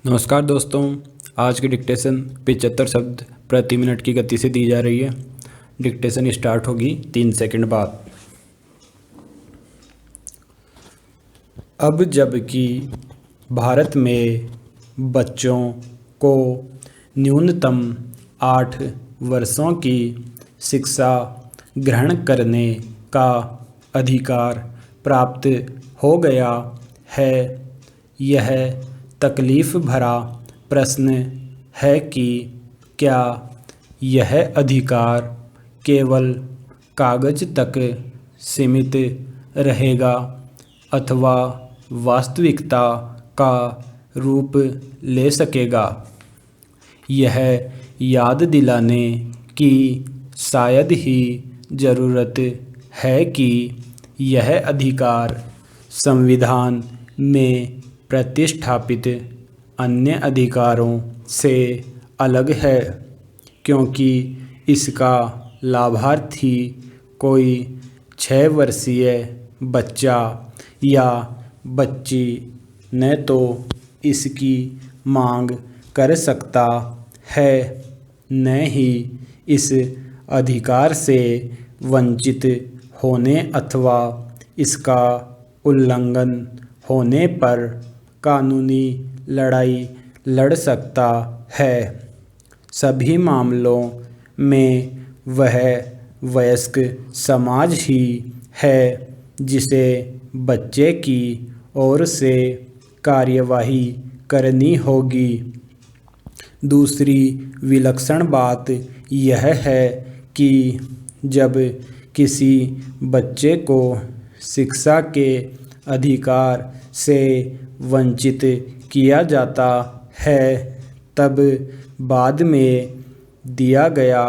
नमस्कार दोस्तों। आज की डिक्टेशन 75 शब्द प्रति मिनट की गति से दी जा रही है। डिक्टेशन स्टार्ट होगी 3 सेकंड बाद। अब जबकि भारत में बच्चों को न्यूनतम 8 वर्षों की शिक्षा ग्रहण करने का अधिकार प्राप्त हो गया है, यह तकलीफ भरा प्रश्न है कि क्या यह अधिकार केवल कागज तक सीमित रहेगा अथवा वास्तविकता का रूप ले सकेगा। यह याद दिलाने की शायद ही ज़रूरत है कि यह अधिकार संविधान में प्रतिष्ठापित अन्य अधिकारों से अलग है, क्योंकि इसका लाभार्थी कोई 6 वर्षीय बच्चा या बच्ची न तो इसकी मांग कर सकता है, न ही इस अधिकार से वंचित होने अथवा इसका उल्लंघन होने पर कानूनी लड़ाई लड़ सकता है। सभी मामलों में वह वयस्क समाज ही है जिसे बच्चे की ओर से कार्यवाही करनी होगी। दूसरी विलक्षण बात यह है कि जब किसी बच्चे को शिक्षा के अधिकार से वंचित किया जाता है, तब बाद में दिया गया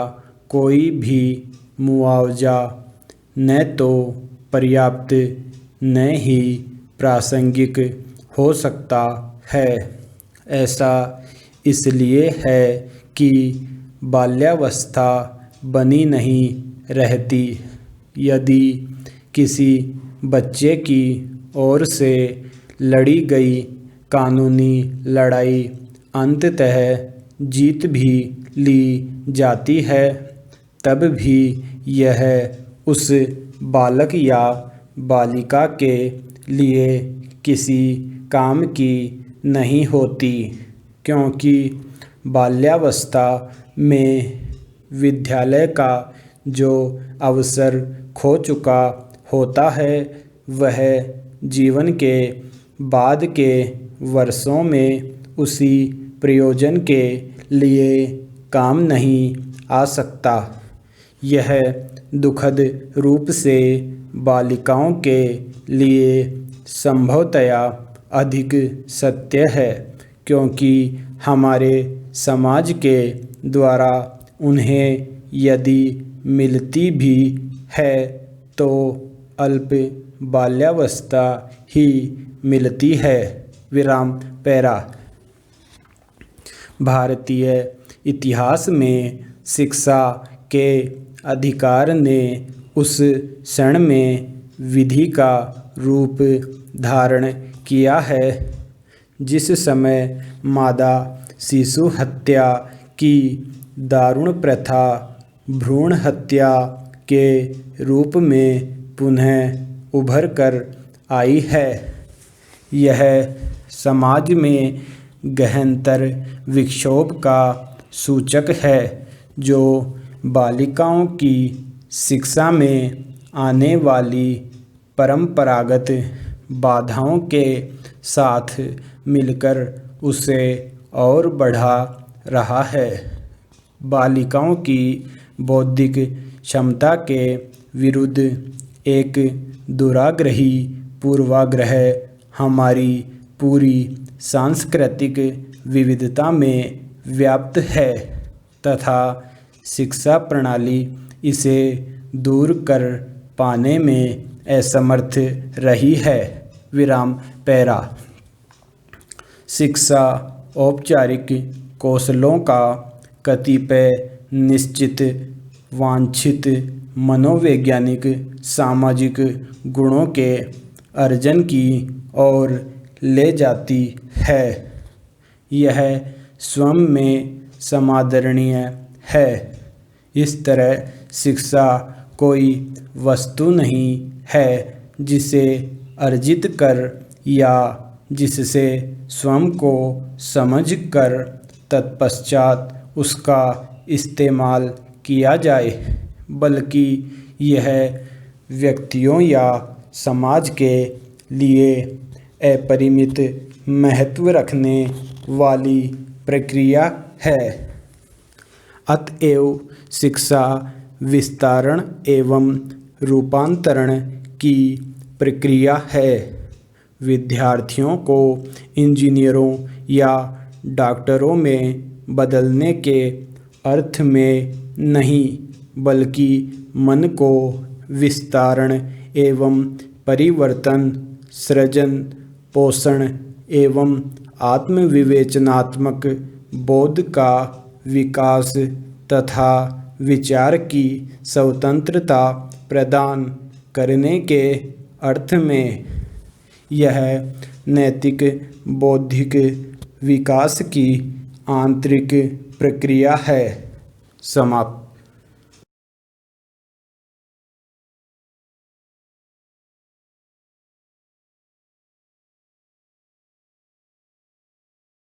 कोई भी मुआवजा न तो पर्याप्त न ही प्रासंगिक हो सकता है। ऐसा इसलिए है कि बाल्यावस्था बनी नहीं रहती। यदि किसी बच्चे की ओर से लड़ी गई कानूनी लड़ाई अंततः जीत भी ली जाती है, तब भी यह उस बालक या बालिका के लिए किसी काम की नहीं होती, क्योंकि बाल्यावस्था में विद्यालय का जो अवसर खो चुका होता है, वह जीवन के बाद के वर्षों में उसी प्रयोजन के लिए काम नहीं आ सकता। यह दुखद रूप से बालिकाओं के लिए संभवतया अधिक सत्य है, क्योंकि हमारे समाज के द्वारा उन्हें यदि मिलती भी है तो अल्प बाल्यावस्था ही मिलती है। विराम पैरा। भारतीय इतिहास में शिक्षा के अधिकार ने उस क्षण में विधि का रूप धारण किया है जिस समय मादा शिशु हत्या की दारुण प्रथा भ्रूण हत्या के रूप में पुनः उभर कर आई है। यह समाज में गहनतर विक्षोभ का सूचक है, जो बालिकाओं की शिक्षा में आने वाली परंपरागत बाधाओं के साथ मिलकर उसे और बढ़ा रहा है। बालिकाओं की बौद्धिक क्षमता के विरुद्ध एक दुराग्रही पूर्वाग्रह हमारी पूरी सांस्कृतिक विविधता में व्याप्त है तथा शिक्षा प्रणाली इसे दूर कर पाने में असमर्थ रही है। विराम पैरा। शिक्षा औपचारिक कौशलों का कतिपय निश्चित वांछित मनोवैज्ञानिक सामाजिक गुणों के अर्जन की ओर ले जाती है। यह स्वयं में समादरणीय है। इस तरह शिक्षा कोई वस्तु नहीं है जिसे अर्जित कर या जिससे स्वयं को समझकर तत्पश्चात उसका इस्तेमाल किया जाए, बल्कि यह व्यक्तियों या समाज के लिए अपरिमित महत्व रखने वाली प्रक्रिया है। अतएव शिक्षा विस्तारण एवं रूपांतरण की प्रक्रिया है। विद्यार्थियों को इंजीनियरों या डॉक्टरों में बदलने के अर्थ में नहीं, बल्कि मन को विस्तारण एवं परिवर्तन, सृजन, पोषण एवं आत्मविवेचनात्मक बोध का विकास तथा विचार की स्वतंत्रता प्रदान करने के अर्थ में यह नैतिक बौद्धिक विकास की आंतरिक प्रक्रिया है। समाप्त।